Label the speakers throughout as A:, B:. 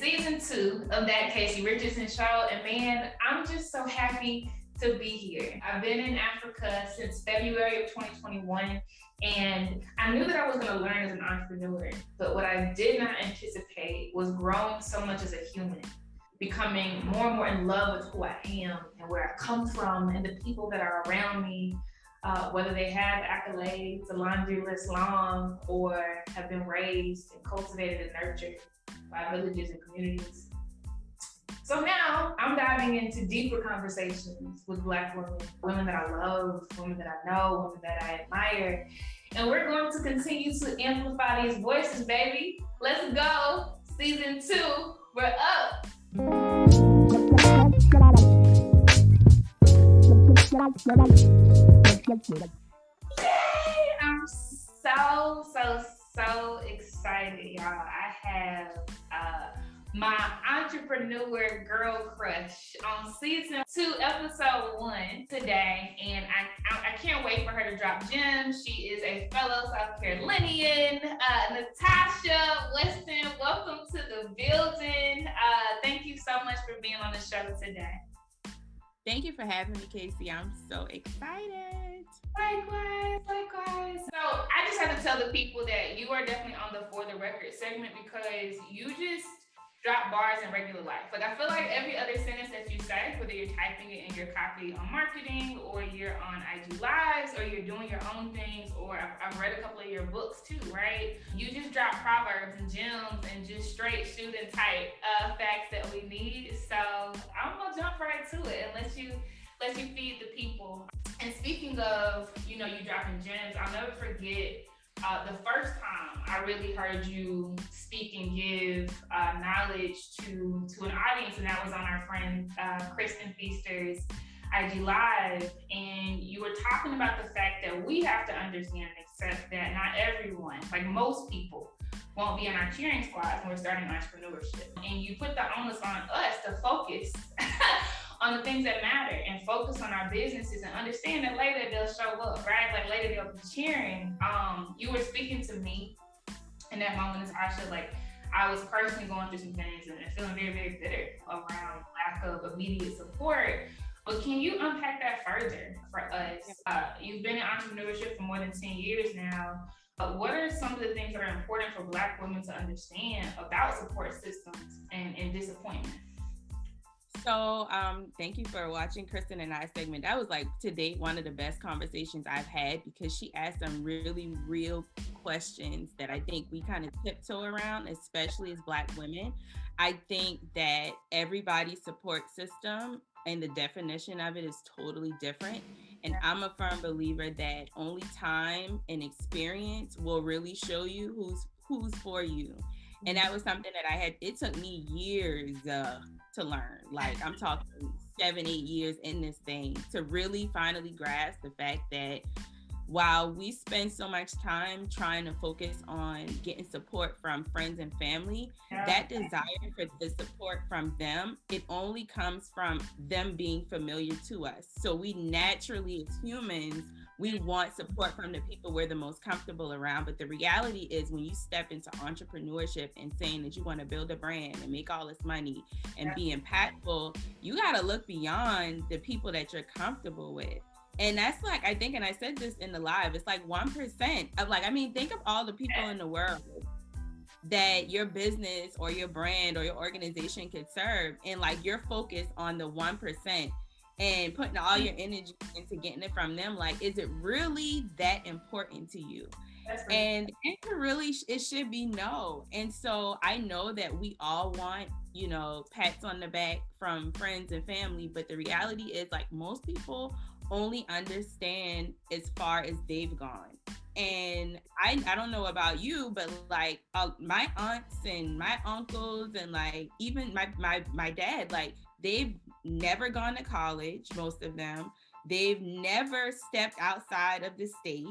A: season 2 of that Casey Richardson show. And man, I'm just so happy to be here. I've been in Africa since February of 2021, and I knew that I was gonna learn as an entrepreneur, but what I did not anticipate was growing so much as a human, becoming more and more in love with who I am and where I come from and the people that are around me, whether they have accolades, a laundry list long, or have been raised and cultivated and nurtured by villages and communities. So now I'm diving into deeper conversations with Black women, women that I love, women that I know, women that I admire. And we're going to continue to amplify these voices, baby. Let's go. Season 2, we're up. Yay! I'm so excited, y'all. I have my entrepreneur girl crush on season 2, episode 1 today, and I can't wait for her to drop gems. She is a fellow South Carolinian, Natasha, Weston. Welcome to the building. Thank you so much for being on the show today.
B: Thank you for having me, Casey. I'm so excited.
A: Likewise. So I just have to tell the people that you are definitely on the For the Record segment because you just drop bars in regular life. Like, I feel like every other sentence that you say, whether you're typing it in your copy on marketing, or you're on IG Lives, or you're doing your own things, or I've read a couple of your books too, right? You just drop proverbs and gems and just straight shooting type facts that we need. So I'm gonna jump right to it and let you feed the people. And speaking of, you dropping gems, I'll never forget the first time I really heard you speak and give knowledge to an audience, and that was on our friend Kristen Feaster's IG Live, and you were talking about the fact that we have to understand and accept that not everyone, like most people, won't be in our cheering squads when we're starting entrepreneurship. And you put the onus on us to focus on the things that matter and focus on our businesses and understand that later they'll show up, right? Like later they'll be cheering. You were speaking to me in that moment, Natasha, like I was personally going through some things and feeling very, very bitter around lack of immediate support. But can you unpack that further for us? You've been in entrepreneurship for more than 10 years now. What are some of the things that are important for Black women to understand about support systems and disappointment?
B: So thank you for watching Kristen and I segment. That was like to date one of the best conversations I've had because she asked some really real questions that I think we kind of tiptoe around, especially as Black women. I think that everybody's support system and the definition of it is totally different. And I'm a firm believer that only time and experience will really show you who's for you. And that was something that it took me years to learn. Like I'm talking 7-8 years in this thing to really finally grasp the fact that while we spend so much time trying to focus on getting support from friends and family, that desire for the support from them, it only comes from them being familiar to us. So we naturally, as humans, we want support from the people we're the most comfortable around. But the reality is when you step into entrepreneurship and saying that you want to build a brand and make all this money and be impactful, you got to look beyond the people that you're comfortable with. And that's like, I think, and I said this in the live, it's like 1% of think of all the people in the world that your business or your brand or your organization could serve. And like you're focused on the 1% and putting all your energy into getting it from them. Like, is it really that important to you? Right. And it should be no. And so I know that we all want, pats on the back from friends and family, but the reality is like most people only understand as far as they've gone. And I don't know about you, but like my aunts and my uncles and like even my dad, like they've never gone to college, most of them. They've never stepped outside of the state.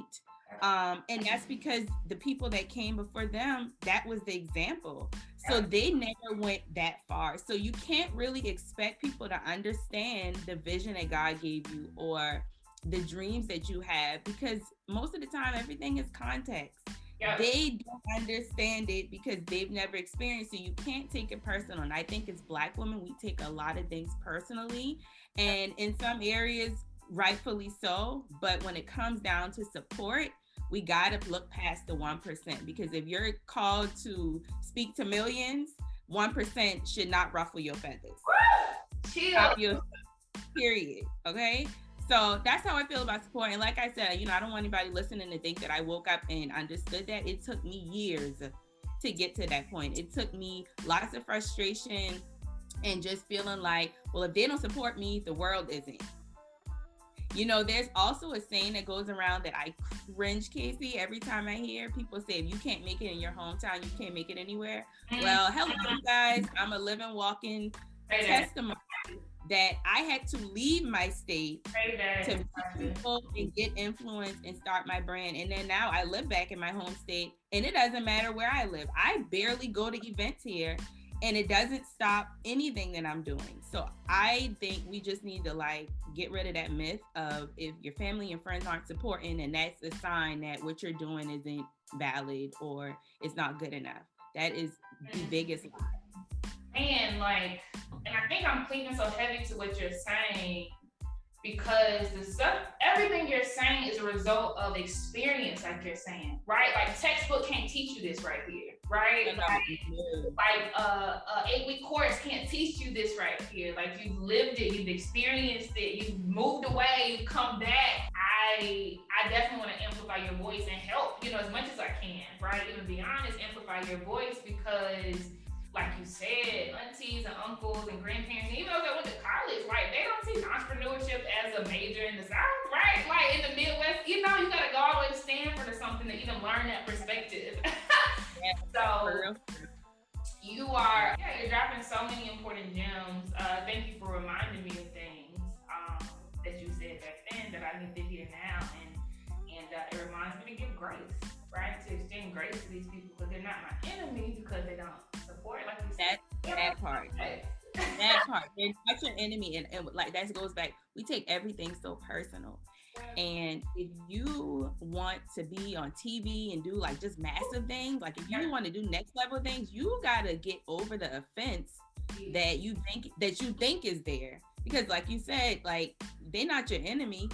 B: And that's because the people that came before them, that was the example. So they never went that far. So you can't really expect people to understand the vision that God gave you or the dreams that you have, because most of the time everything is context.
A: Yep.
B: They don't understand it because they've never experienced it. You can't take it personal. And I think as Black women, we take a lot of things personally. And in some areas, rightfully so. But when it comes down to support, we got to look past the 1%, because if you're called to speak to millions, 1% should not ruffle your feathers.
A: Chill.
B: Your period. Okay. So that's how I feel about support. And like I said, I don't want anybody listening to think that I woke up and understood that. It took me years to get to that point. It took me lots of frustration and just feeling like, well, if they don't support me, the world isn't. There's also a saying that goes around that I cringe, Casey, every time I hear people say, if you can't make it in your hometown, you can't make it anywhere. Well, hello, you guys. I'm a living, walking testimony that I had to leave my state to meet people and get influence and start my brand. And then now I live back in my home state, and it doesn't matter where I live. I barely go to events here, and it doesn't stop anything that I'm doing. So I think we just need to get rid of that myth of, if your family and friends aren't supporting, and that's a sign that what you're doing isn't valid or it's not good enough. That is the biggest lie.
A: And I think I'm pleading so heavy to what you're saying, because everything you're saying is a result of experience, like you're saying, right? Like textbook can't teach you this right here, right? Like 8-week course can't teach you this right here. Like, you've lived it, you've experienced it, you've moved away, you've come back. I definitely want to amplify your voice and help, as much as I can, right? Even be honest, amplify your voice, because like you said, aunties and uncles and grandparents, and even those that went to college, right? They don't see entrepreneurship as a major in the South, right? Like in the Midwest, you gotta go all the way to Stanford or something to even learn that perspective. So you're dropping so many important gems. Thank you for reminding me of things that you said back then that I need to hear now, and it reminds me to give grace, right? To extend grace to these people, because they're not my enemy because they don't support, like you said.
B: That part. That part. They're not your enemy, and like that goes back. We take everything so personal. And if you want to be on TV and do just massive things, like if you want to do next level things, you gotta get over the offense that you think is there. Because like you said, they're not your enemy.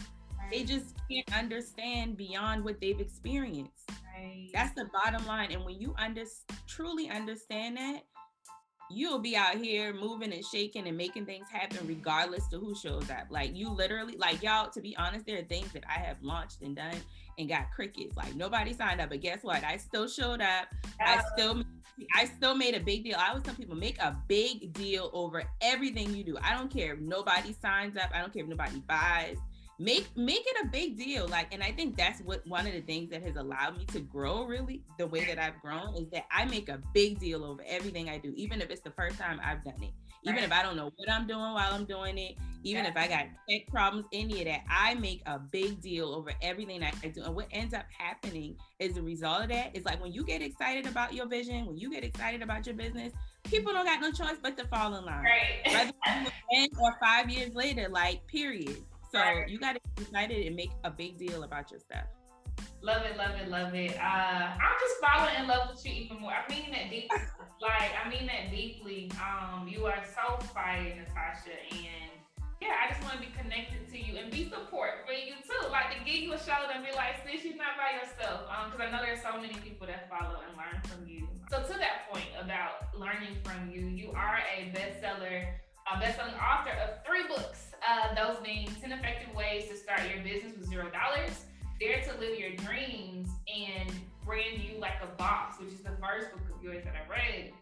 B: They just can't understand beyond what they've experienced. Right. That's the bottom line. And when you truly understand that, you'll be out here moving and shaking and making things happen regardless to who shows up. You literally, y'all, to be honest, there are things that I have launched and done and got crickets. Nobody signed up, but guess what? I still showed up. I still made a big deal. I always tell people, make a big deal over everything you do. I don't care if nobody signs up. I don't care if nobody buys. Make it a big deal. And I think that's what one of the things that has allowed me to grow really the way that I've grown, is that I make a big deal over everything I do, even if it's the first time I've done it, even if I don't know what I'm doing while I'm doing it, even if I got tech problems, any of that, I make a big deal over everything that I do. And what ends up happening as a result of that is when you get excited about your vision, when you get excited about your business, people don't got no choice but to fall in line, whether it's 10 or 5 years later, period. So you got to get excited and make a big deal about your stuff.
A: Love it, love it, love it. I'm just falling in love with you even more. I mean that deeply. I mean that deeply. You are so fire, Natasha. And I just want to be connected to you and be support for you too. To give you a shoulder and be like, sis, you're not by yourself. Because I know there's so many people that follow and learn from you. So to that point about learning from you, you are a best-selling author of 3 books. Those being 10 Effective Ways to Start Your Business with $0, Dare to Live Your Dreams, and Brand You Like a Boss, which is the first book of yours that I read.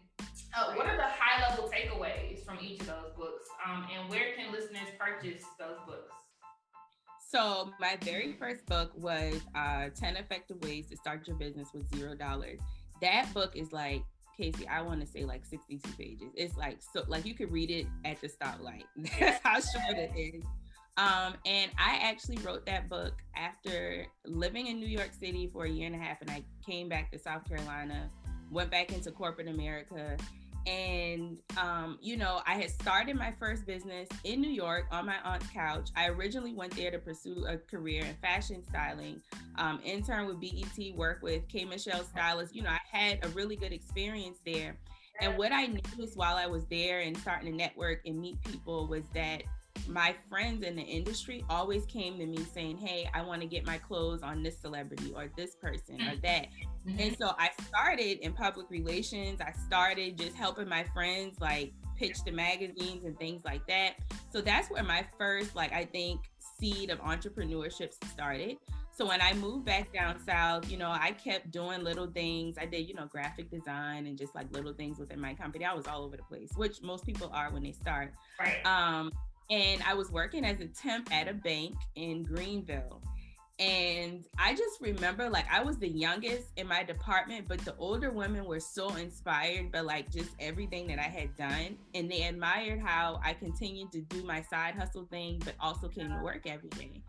A: What are the high-level takeaways from each of those books? And where can listeners purchase those books?
B: So my very first book was 10 Effective Ways to Start Your Business with $0. That book is Casey, I want to say 62 pages. It's you could read it at the stoplight. That's how short it is. And I actually wrote that book after living in New York City for a year and a half, and I came back to South Carolina, went back into corporate America, And, I had started my first business in New York on my aunt's couch. I originally went there to pursue a career in fashion styling, intern with BET, work with K. Michelle Stylist. I had a really good experience there. And what I noticed while I was there and starting to network and meet people was that my friends in the industry always came to me saying, hey, I want to get my clothes on this celebrity or this person or that. And so I started in public relations. I started just helping my friends like pitch the magazines and things like that. So that's where my first, like, I think, seed of entrepreneurship started. So when I moved back down south, I kept doing little things. I did, graphic design and just like little things within my company. I was all over the place, which most people are when they start.
A: Right.
B: And I was working as a temp at a bank in Greenville. And I just remember, like, I was the youngest in my department, but the older women were so inspired by like just everything that I had done. And they admired how I continued to do my side hustle thing, but also came to work every day.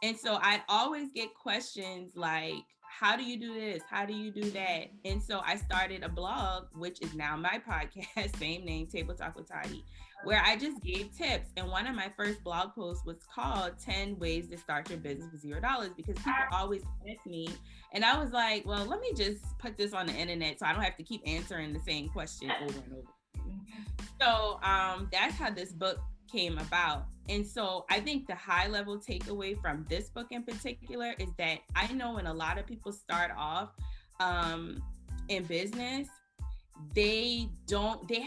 B: And so I'd always get questions like, how do you do this? How do you do that? And so I started a blog, which is now my podcast, same name, Table Talk with Tottie, where I just gave tips. And one of my first blog posts was called 10 Ways to Start Your Business with $0, because people always ask me. And I was like, well, let me just put this on the internet so I don't have to keep answering the same question over and over. So that's how this book came about. And so I think the high level takeaway from this book in particular is that I know when a lot of people start off in business, they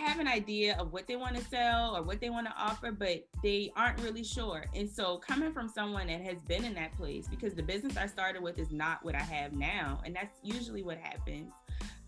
B: have an idea of what they want to sell or what they want to offer, but they aren't really sure. And so coming from someone that has been in that place, because the business I started with is not what I have now, and that's usually what happens,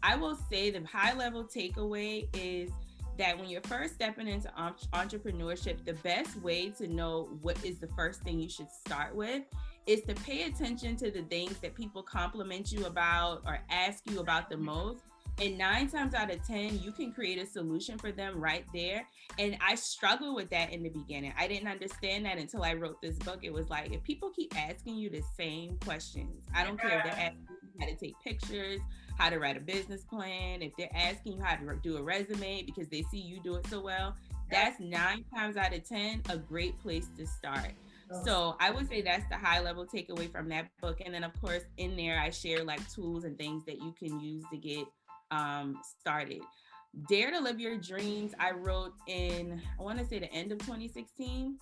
B: I will say the high level takeaway is that when you're first stepping into entrepreneurship, the best way to know what is the first thing you should start with is to pay attention to the things that people compliment you about or ask you about the most. And 9 times out of 10, you can create a solution for them right there. And I struggled with that in the beginning. I didn't understand that until I wrote this book. It was like, if people keep asking you the same questions, I don't care if they're asking you how to take pictures, how to write a business plan, if they're asking you how to do a resume because they see you do it so well, that's 9 times out of 10 a great place to start. So I would say that's the high level takeaway from that book. And then of course in there I share like tools and things that you can use to get started. Dare to Live Your Dreams, I wrote in, I want to say the end of 2016.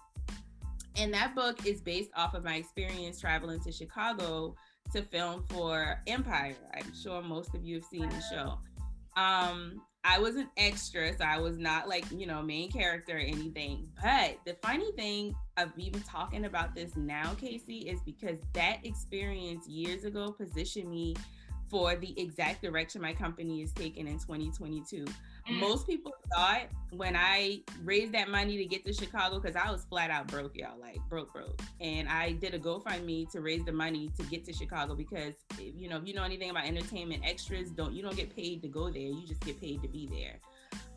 B: And that book is based off of my experience traveling to Chicago to film for Empire. I'm sure most of you have seen the show. I was an extra, so I was not like, main character or anything. But the funny thing of even talking about this now, Casey, is because that experience years ago positioned me for the exact direction my company is taking in 2022. Most people thought when I raised that money to get to Chicago, because I was flat out broke, y'all, like broke. And I did a GoFundMe to raise the money to get to Chicago because, if you know anything about entertainment, extras, you don't get paid to go there. You just get paid to be there.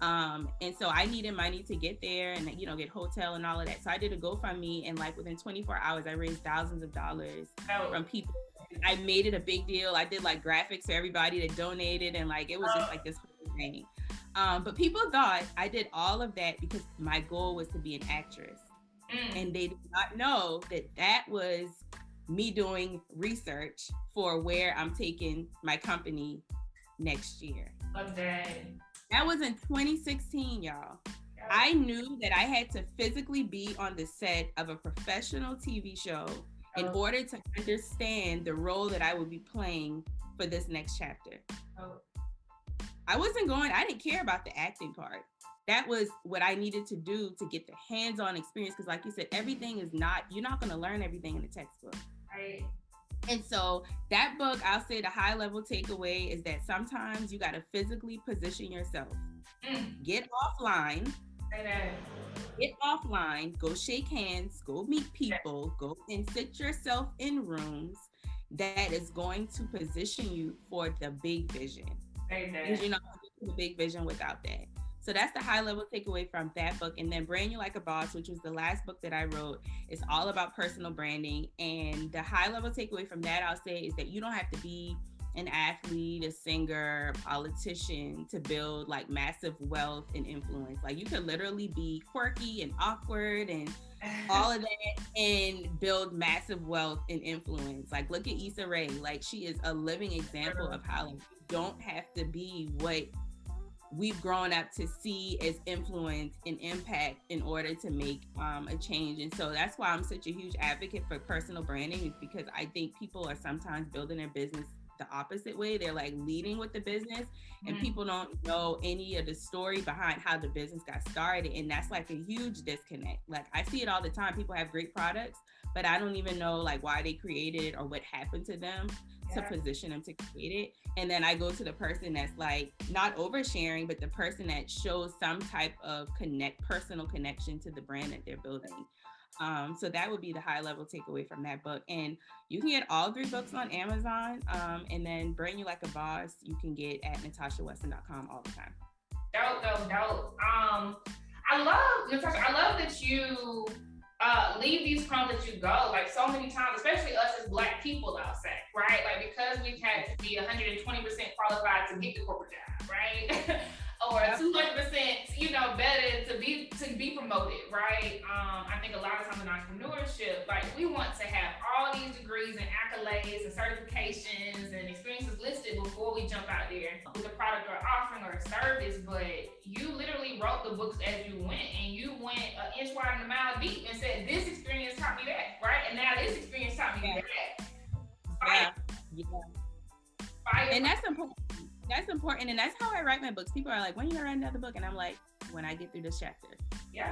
B: And so I needed money to get there and, get hotel and all of that. So I did a GoFundMe, and like within 24 hours, I raised thousands of dollars from people. I made it a big deal. I did like graphics for everybody that donated, and like it was just like this whole thing. But people thought I did all of that because my goal was to be an actress. And they did not know that that was me doing research for where I'm taking my company next year.
A: Okay.
B: That was in 2016, y'all. I knew that I had to physically be on the set of a professional TV show in order to understand the role that I would be playing for this next chapter. I didn't care about the acting part. That was what I needed to do to get the hands-on experience. Because like you said, you're not going to learn everything in the textbook.
A: Right.
B: And so that book, I'll say the high level takeaway is that sometimes you got to physically position yourself. Get offline. Get offline, go shake hands, go meet people, go and sit yourself in rooms that is going to position you for the big vision. Because you're not going to get the big vision without that. So that's the high level takeaway from that book. And then Brand You Like a Boss, which was the last book that I wrote, is all about personal branding. And the high level takeaway from that, I'll say, is that you don't have to be an athlete, a singer, a politician to build like massive wealth and influence. Like you could literally be quirky and awkward and all of that and build massive wealth and influence. Like look at Issa Rae. Like she is a living example of how like you don't have to be what we've grown up to see as influence and impact in order to make a change. And so that's why I'm such a huge advocate for personal branding, is because I think people are sometimes building their business the opposite way. They're like leading with the business and people don't know any of the story behind how the business got started. And that's like a huge disconnect. Like I see it all the time. People have great products, but I don't even know like why they created it or what happened to them to position them to create it. And then I go to the person that's like not oversharing, but the person that shows some type of personal connection to the brand that they're building. So that would be the high level takeaway from that book. And you can get all 3 books on Amazon. And then Brand You Like a Boss, you can get at natashaweston.com all the time.
A: Dope. I love, Natasha, I love that you leave these crumbs that you go. Like so many times, especially us as Black people, I'll say, right? Like because we've had to be 120% qualified to get the corporate job, right? Or 200%, better to be promoted, right? I think a lot of times in entrepreneurship, like we want to have all these degrees and accolades and certifications and experiences listed before we jump out there with a product or offering or a service. But you literally wrote the books as you went, and you went an inch wide and a mile deep and said, "This experience taught me that," right? And now this experience taught me that. Fire.
B: And that's important. That's important. And that's how I write my books. People are like, when are you gonna write another book? And I'm like, when I get through this chapter.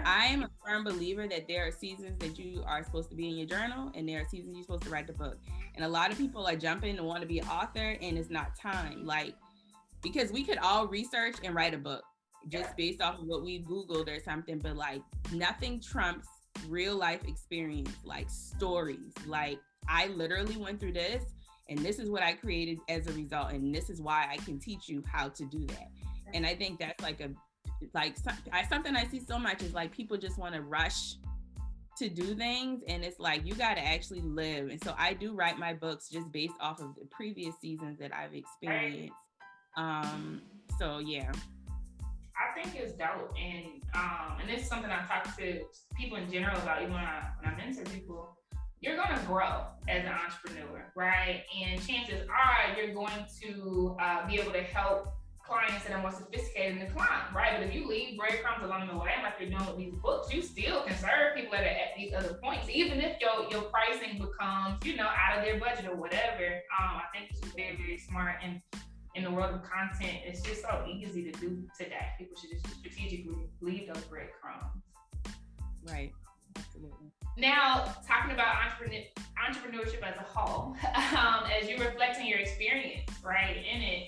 B: I am a firm believer that there are seasons that you are supposed to be in your journal and there are seasons you're supposed to write the book. And a lot of people are jumping to want to be an author and it's not time. Like, because we could all research and write a book just based off of what we Googled or something, but like nothing trumps real life experience, like stories. Like I literally went through this, and this is what I created as a result. And this is why I can teach you how to do that. And I think that's something I see so much is like people just want to rush to do things. And it's like, you got to actually live. And so I do write my books just based off of the previous seasons that I've experienced. So yeah.
A: I think it's dope. And this is something I talk to people in general about, even when I mentor people. You're going to grow as an entrepreneur, right? And chances are you're going to be able to help clients that are more sophisticated in the climb, right? But if you leave breadcrumbs along the way, like you're doing with these books, you still can serve people at these other points, even if your pricing becomes, out of their budget or whatever. I think it's very, very smart. And in the world of content, it's just so easy to do today. People should just strategically leave those breadcrumbs.
B: Right. Absolutely.
A: Now, talking about entrepreneurship as a whole, as you reflect on your experience, right, in it,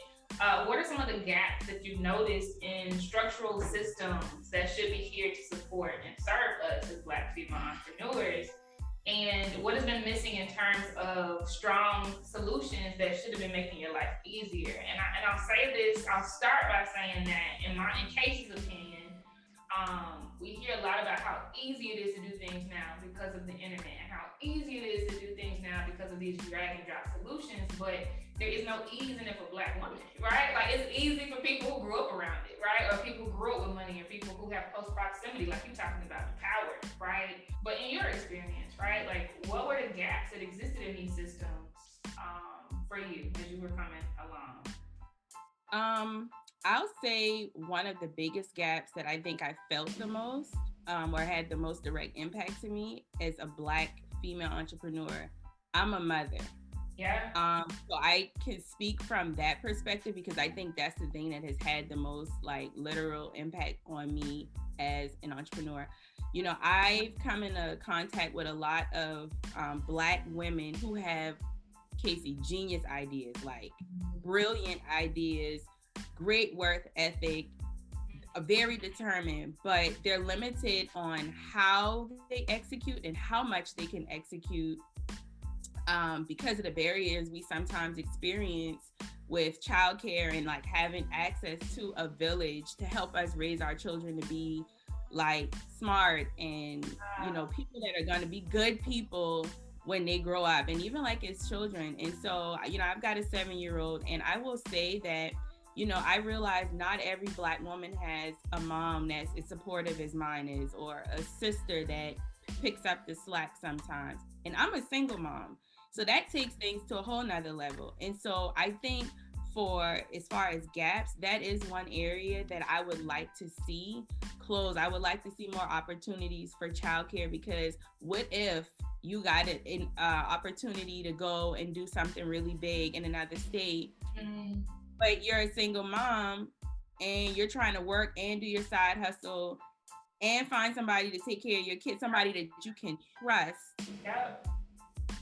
A: what are some of the gaps that you've noticed in structural systems that should be here to support and serve us as Black female entrepreneurs? And what has been missing in terms of strong solutions that should have been making your life easier? And I'll say this, I'll start by saying that in Casey's opinion, we hear a lot about how easy it is to do things now because of the internet, and how easy it is to do things now because of these drag and drop solutions, but there is no ease in it for Black women, right? Like it's easy for people who grew up around it, right? Or people who grew up with money, or people who have close proximity, like you're talking about the power, right? But in your experience, right? Like what were the gaps that existed in these systems for you as you were coming along?
B: I'll say one of the biggest gaps that I think I felt the most, or had the most direct impact to me as a Black female entrepreneur. I'm a mother.
A: Yeah.
B: So I can speak from that perspective because I think that's the thing that has had the most like literal impact on me as an entrepreneur. I've come into contact with a lot of Black women who have, Casey, genius ideas, like brilliant ideas, great work ethic, very determined, but they're limited on how they execute and how much they can execute because of the barriers we sometimes experience with childcare and like having access to a village to help us raise our children to be like smart and people that are going to be good people when they grow up, and even like as children. And so, I've got a 7-year-old, and I will say that, I realize not every Black woman has a mom that's as supportive as mine is, or a sister that picks up the slack sometimes. And I'm a single mom. So that takes things to a whole nother level. And so I think for as far as gaps, that is one area that I would like to see close. I would like to see more opportunities for childcare, because what if you got an opportunity to go and do something really big in another state, but you're a single mom and you're trying to work and do your side hustle and find somebody to take care of your kid, somebody that you can trust.
A: Yep.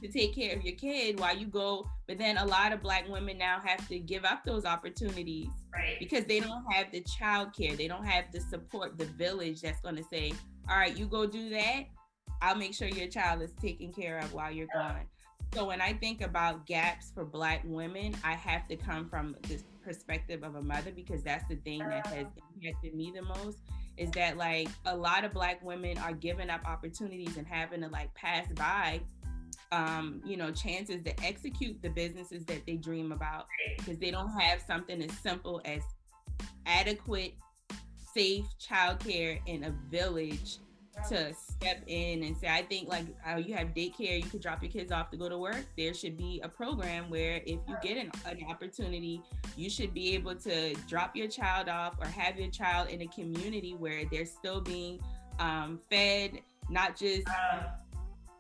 B: To take care of your kid while you go. But then a lot of Black women now have to give up those opportunities,
A: right?
B: Because they don't have the child care. They don't have the support, the village that's going to say, all right, you go do that. I'll make sure your child is taken care of while you're gone. So when I think about gaps for Black women, I have to come from this perspective of a mother, because that's the thing that has impacted me the most, is that like a lot of Black women are giving up opportunities and having to like pass by chances to execute the businesses that they dream about, because they don't have something as simple as adequate, safe childcare in a village to step in and say, I think like how you have daycare, you could drop your kids off to go to work. There should be a program where if you get an opportunity, you should be able to drop your child off or have your child in a community where they're still being fed, not just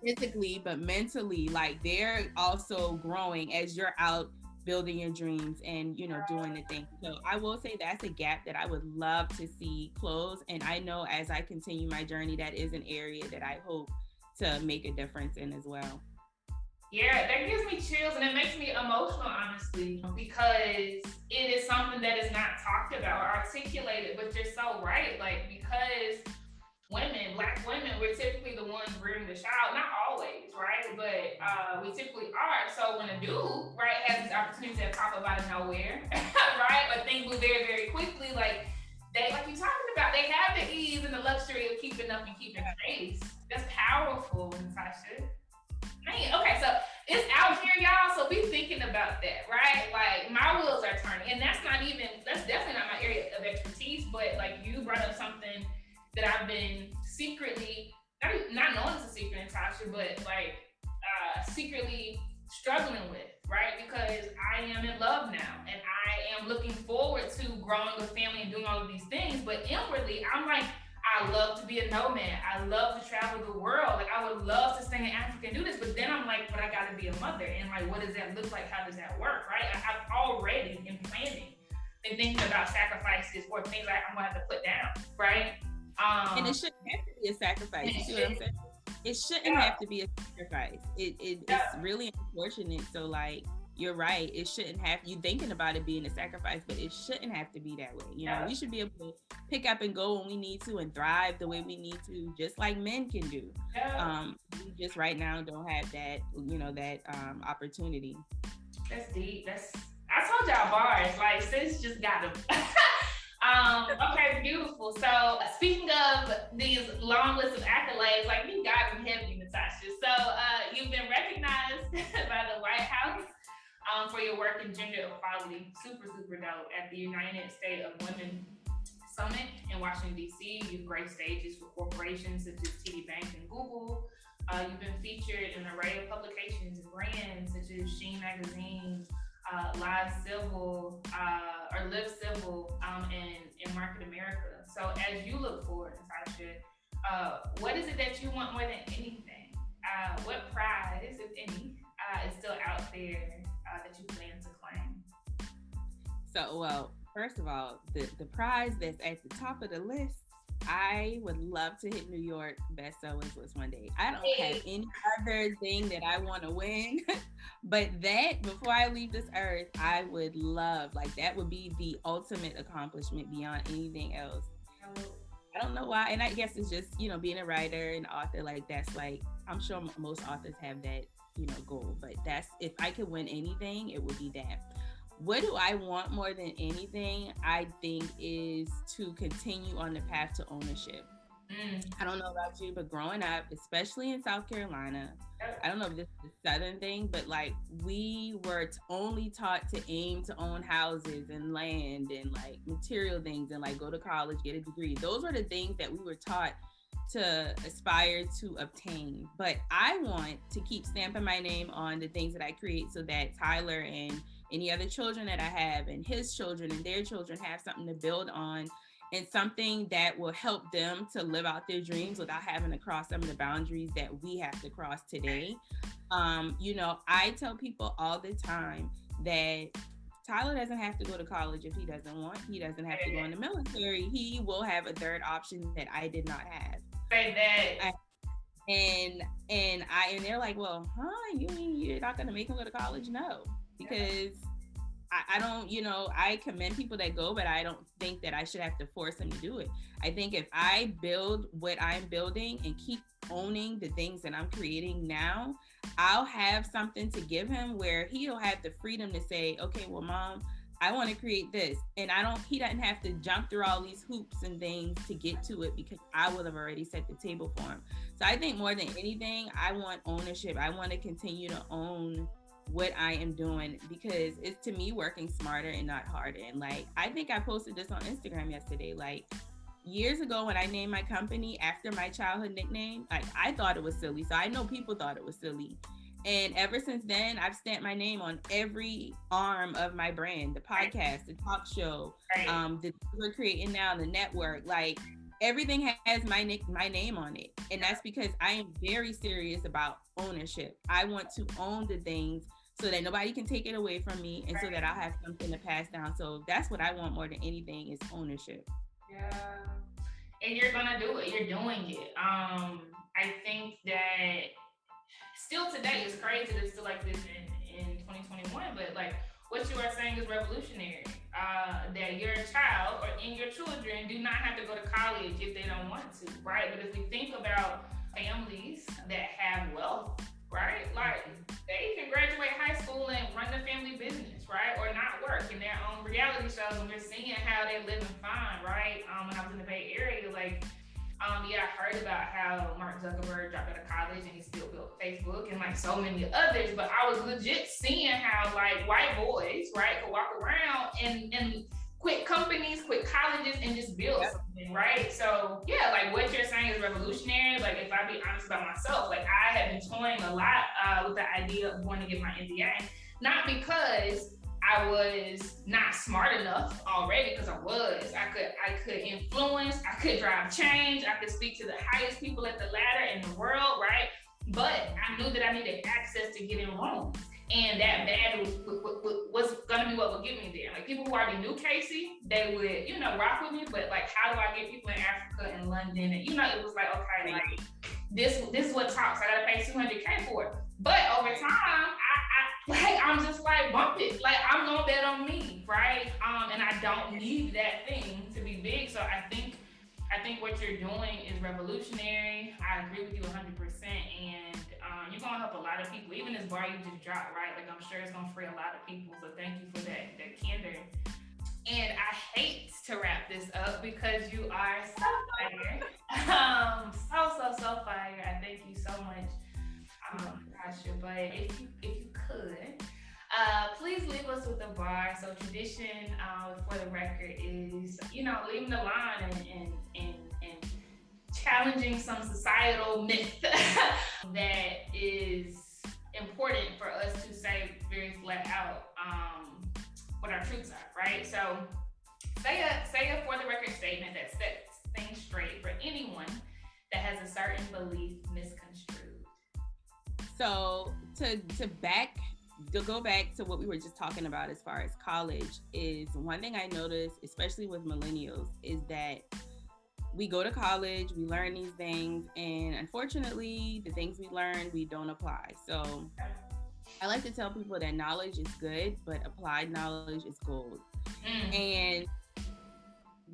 B: physically, but mentally. Like they're also growing as you're out building your dreams and, doing the thing. So I will say that's a gap that I would love to see close. And I know as I continue my journey, that is an area that I hope to make a difference in as well.
A: Yeah, that gives me chills and it makes me emotional, honestly, because it is something that is not talked about or articulated, but you're so right. Like, because women, Black women, we're typically the ones rearing the child, not always, right? But we typically are. So when a dude, right, has these opportunities that pop up out of nowhere, right? But things move very, very quickly. Like you talking about, they have the ease and the luxury of keeping up and keeping pace. That's powerful, Natasha. Man, okay, so it's out here, y'all. So be thinking about that, right? Like my wheels are turning, and that's definitely not my area of expertise. But like you brought up something that I've been secretly, not knowing it's a secret, Natasha, but like secretly struggling with, right? Because I am in love now and I am looking forward to growing a family and doing all of these things. But inwardly, I'm like, I love to be a nomad. I love to travel the world. Like I would love to stay in Africa and do this. But then I'm like, but I got to be a mother. And like, what does that look like? How does that work, right? I've already been planning and thinking about sacrifices or things like I'm going to have to put down, right?
B: And it shouldn't have to be a sacrifice. You see what I'm saying? It shouldn't have to be a sacrifice. It's really unfortunate. So like, you're right. It shouldn't have, you thinking about it being a sacrifice, but it shouldn't have to be that way. We should be able to pick up and go when we need to and thrive the way we need to, just like men can do. We just right now don't have that, that opportunity.
A: That's deep. I told y'all bars, like sis just got them. Okay, beautiful. So speaking of these long lists of accolades, like you got them heavy, Natasha. So you've been recognized by the White House for your work in gender equality. Super, super dope. At the United States of Women Summit in Washington, D.C. You've graced stages for corporations such as TD Bank and Google. You've been featured in an array of publications and brands such as Sheen Magazine, Live Civil, or Live Civil, and Market America. So as you look forward, Natasha, what is it that you want more than anything? What prize, if any, is still out there that you plan to claim?
B: So, well, first of all, the prize that's at the top of the list, I would love to hit New York bestsellers list one day. I don't have any other thing that I want to win, but that before I leave this earth, I would love, like that would be the ultimate accomplishment beyond anything else. I don't know why, and I guess it's just, being a writer and author, like that's like, I'm sure most authors have that, goal, but that's, if I could win anything, it would be that. What do I want more than anything? I think is to continue on the path to ownership. I don't know about you, but growing up, especially in South Carolina, I don't know if this is a Southern thing, but like we were only taught to aim to own houses and land and like material things and like go to college, get a degree. Those were the things that we were taught to aspire to obtain. But I want to keep stamping my name on the things that I create so that Tyler and any other children that I have and his children and their children have something to build on and something that will help them to live out their dreams without having to cross some of the boundaries that we have to cross today. I tell people all the time that Tyler doesn't have to go to college if he doesn't want. He doesn't have to go in the military. He will have a third option that I did not have.
A: Say that.
B: And they're like, well, you mean you're not gonna make him go to college? No, because I don't, I commend people that go, but I don't think that I should have to force them to do it. I think if I build what I'm building and keep owning the things that I'm creating now, I'll have something to give him where he'll have the freedom to say, okay, well, Mom, I want to create this. And he doesn't have to jump through all these hoops and things to get to it because I would have already set the table for him. So I think more than anything, I want ownership. I want to continue to own what I am doing because it's, to me, working smarter and not harder. And like, I think I posted this on Instagram yesterday, like years ago when I named my company after my childhood nickname, like I thought it was silly. So I know people thought it was silly. And ever since then, I've stamped my name on every arm of my brand, the podcast, the talk show, the we're creating now, the network, like everything has my name on it. And that's because I am very serious about ownership. I want to own the things so that nobody can take it away from me and so that I'll have something to pass down. So that's what I want more than anything is ownership.
A: Yeah. And you're gonna do it. You're doing it. I think that still today is crazy that it's still like this in 2021, but like what you are saying is revolutionary. That your child or your children do not have to go to college if they don't want to, right? But if we think about families that have wealth, right? Like they can graduate high school and run the family business, right? Or not work in their own reality shows, and we're seeing how they live and fine, right? When I was in the Bay Area, like, I heard about how Mark Zuckerberg dropped out of college and he still built Facebook and like so many others, but I was legit seeing how like white boys, right, could walk around and quit companies, quit colleges, and just build something, right? So yeah, like what you're saying is revolutionary. Like if I be honest about myself, like I have been toying a lot with the idea of wanting to get my MBA, not because I was not smart enough already, because I was. I could influence, I could drive change, I could speak to the highest people at the ladder in the world, right? But I knew that I needed access to get in rooms. And that bad was gonna be what would get me there. Like people who already knew Casey, they would, rock with me, but like how do I get people in Africa and London? And it was like, okay, like this is what talks. I gotta pay $200K for it. But over time, I'm just like, bump it. Like I'm gonna bet on me, right? And I don't need that thing to be big. So I think what you're doing is revolutionary. I agree with you 100%. And you're gonna help a lot of people. Even this bar you just dropped, right? Like I'm sure it's gonna free a lot of people. So thank you for that candor. And I hate to wrap this up because you are so fire. So fire. I thank you so much, Natasha. But if you could, please leave us with a bar. So tradition, for the record, is leaving the line and challenging some societal myth that is important for us to say very flat out what our truths are, right? So say a for the record statement that sets things straight for anyone that has a certain belief misconstrued.
B: So to go back to what we were just talking about as far as college, is one thing I noticed, especially with millennials, is that we go to college, we learn these things, and unfortunately, the things we learn, we don't apply. So I like to tell people that knowledge is good, but applied knowledge is gold. And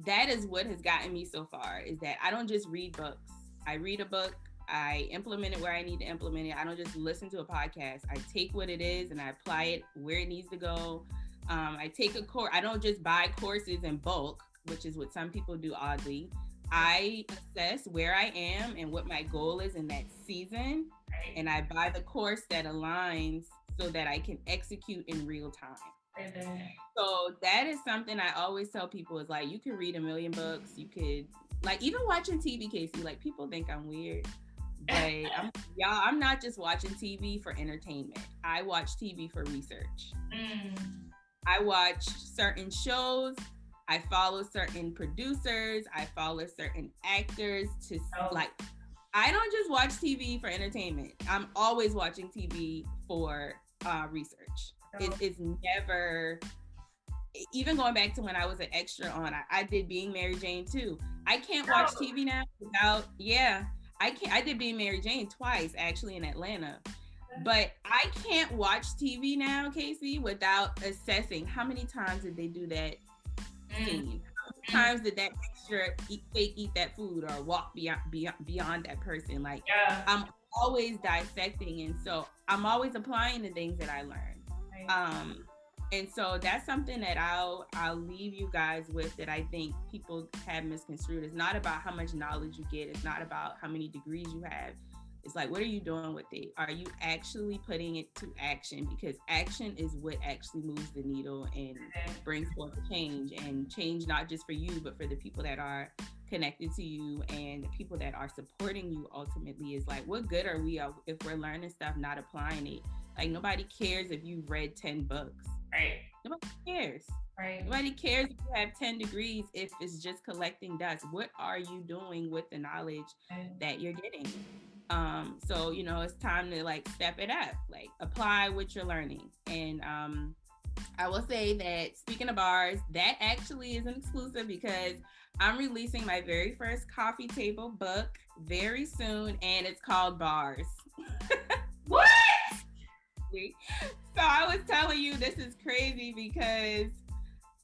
B: that is what has gotten me so far, is that I don't just read books. I read a book, I implement it where I need to implement it. I don't just listen to a podcast. I take what it is and I apply it where it needs to go. I take a course. I don't just buy courses in bulk, which is what some people do oddly. I assess where I am and what my goal is in that season,
A: Right.
B: and I buy the course that aligns so that I can execute in real time.
A: Right there.
B: So that is something I always tell people is like, you could read a million books, you could like even watching TV, Casey, like people think I'm weird, but I'm not just watching TV for entertainment. I watch TV for research.
A: Mm.
B: I watch certain shows. I follow certain producers. I follow certain actors to
A: Oh.
B: like. I don't just watch TV for entertainment. I'm always watching TV for research.
A: Oh.
B: It's never. Even going back to when I was an extra on, I did Being Mary Jane too. I can't watch TV now without. Yeah, I can't. I did Being Mary Jane twice actually in Atlanta. But I can't watch TV now, Casey, without assessing how many times did they do that scene? How many times did that extra eat that food or walk beyond that person? Like
A: Yeah.
B: I'm always dissecting, and so I'm always applying the things that I learned.
A: Right.
B: And so that's something that I'll leave you guys with that I think people have misconstrued. It's not about how much knowledge you get. It's not about how many degrees you have. It's like, what are you doing with it? Are you actually putting it to action? Because action is what actually moves the needle and brings forth change, and change not just for you, but for the people that are connected to you and the people that are supporting you. Ultimately, is like, what good are we if we're learning stuff, not applying it? Like nobody cares if you've read 10 books.
A: Right.
B: Nobody cares.
A: Right.
B: Nobody cares if you have 10 degrees if it's just collecting dust. What are you doing with the knowledge that you're getting? So it's time to like step it up, like apply what you're learning. And I will say that speaking of bars, that actually is an exclusive because I'm releasing my very first coffee table book very soon, and it's called Bars.
A: What?
B: So I was telling you, this is crazy because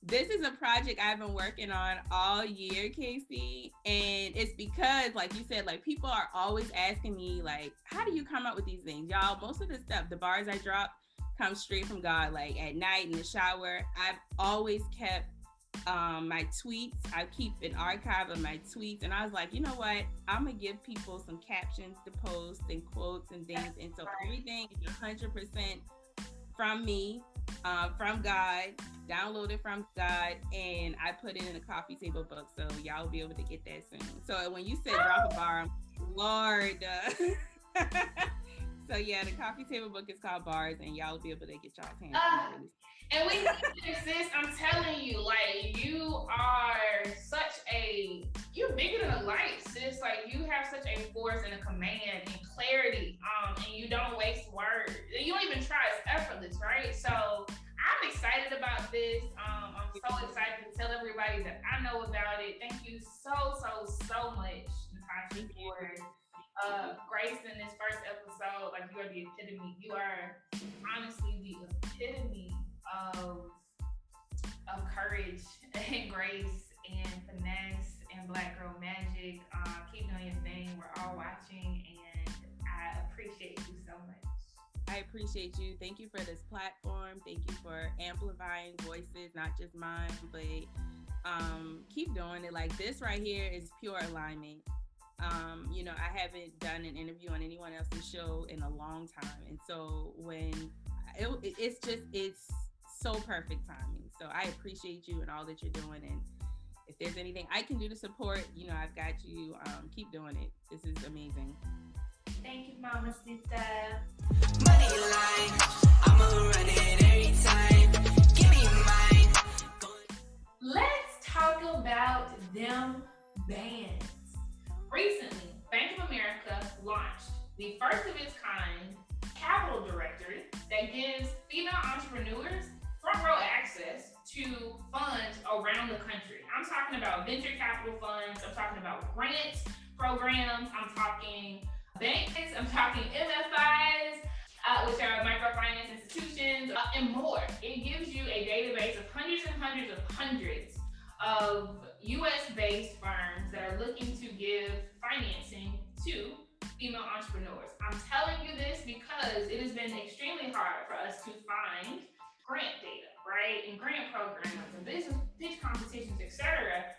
B: this is a project I've been working on all year, Casey. And it's because, like you said, like people are always asking me, like, how do you come up with these things? Y'all, most of the stuff, the bars I drop come straight from God. Like at night in the shower, I've always kept my tweets. I keep an archive of my tweets. And I was like, you know what? I'm going to give people some captions to post and quotes and things. And so everything is 100% from me, from God, downloaded from God, and I put it in a coffee table book, so y'all will be able to get that soon. So when you said drop a bar, Lord. So yeah, the coffee table book is called Bars, and y'all will be able to get y'all's hands on it.
A: And we need to sis, I'm telling you, like you are you're bigger than a light, sis. Like you have such a force and a command and clarity, and you don't waste words. You don't even try, it's effortless, right? So I'm excited about this. I'm so excited to tell everybody that I know about it. Thank you so much, Natasha, for gracing this first episode. Like you are the epitome. You are honestly the epitome of courage and grace and finesse and Black girl magic. Keep doing your thing. We're all watching, and I appreciate you so much.
B: I appreciate you. Thank you for this platform. Thank you for amplifying voices, not just mine, but keep doing it. Like this right here is pure alignment. I haven't done an interview on anyone else's show in a long time, and so when it's so perfect timing. So I appreciate you and all that you're doing, and if there's anything I can do to support, I've got you. Keep doing it. This is amazing.
A: Thank you, Mama Sita.
C: Money line, I'ma run it every time. Give me mine.
A: Let's talk about them bands. Recently, Bank of America launched the first of its kind capital directory that gives female entrepreneurs front row access to funds around the country. I'm talking about venture capital funds, I'm talking about grant programs, I'm talking banks, I'm talking MFIs, which are microfinance institutions, and more. It gives you a database of hundreds of US-based firms that are looking to give financing to female entrepreneurs. I'm telling you this because it has been extremely hard for us to find grant data, right? And grant programs and business pitch competitions, etc.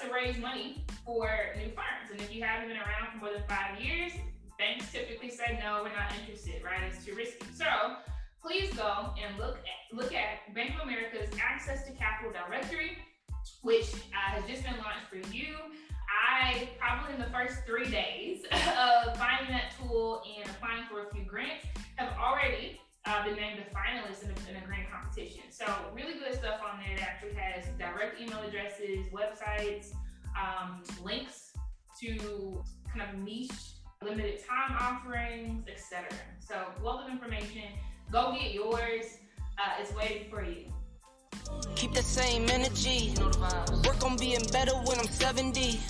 A: to raise money for new firms. And if you haven't been around for more than 5 years, banks typically say, no, we're not interested, right? It's too risky. So please go and look at Bank of America's Access to Capital Directory, which has just been launched for you. I probably in the first 3 days of finding that tool and applying for a few grants have already been named a finalist in a grant competition. So really good stuff on there that actually has direct email addresses, websites, links to kind of niche limited time offerings, etc. So wealth of information. Go get yours. It's waiting for you.
C: Keep the same energy. Work on being better when I'm 70.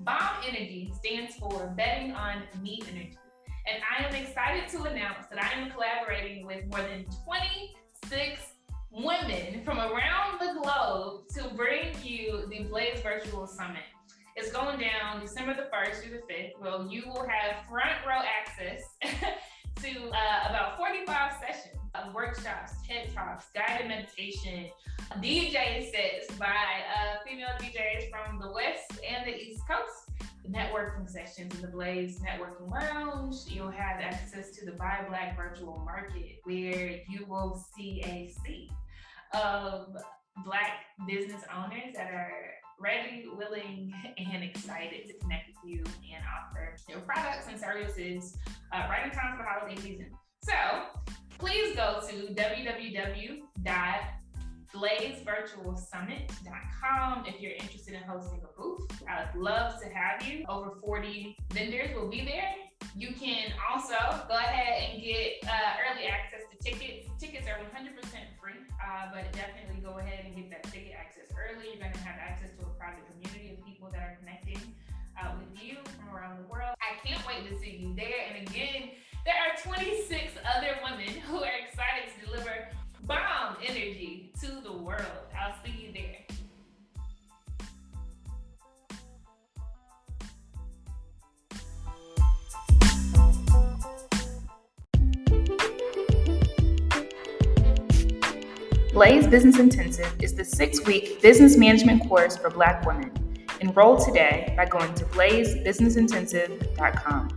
A: Bomb Energy stands for Betting on Me Energy. And I am excited to announce that I am collaborating with more than 26 women from around the globe to bring you the Blaze Virtual Summit. It's going down December the 1st through the 5th, where you will have front row access to about 45 sessions of workshops, TED Talks, guided meditation, DJ sets by female DJs from the West and the East Coast, networking sessions in the Blaze Networking Lounge. You'll have access to the Buy Black Virtual Market, where you will see a sea of Black business owners that are ready, willing, and excited to connect with you and offer their products and services right in time for the holiday season. So please go to www.blazevirtualsummit.com if you're interested in hosting a booth. I would love to have you. Over 40 vendors will be there. You can also go ahead and get early access to tickets. Tickets are 100% free, but definitely go ahead and get that ticket access early. You're going to have access to a private community of people that are connecting with you from around the world. I can't wait to see you there. And again, there are 26 other women who are excited to deliver bomb energy to the world. I'll see you there. Blaze Business Intensive is the 6-week business management course for Black women. Enroll today by going to blazebusinessintensive.com.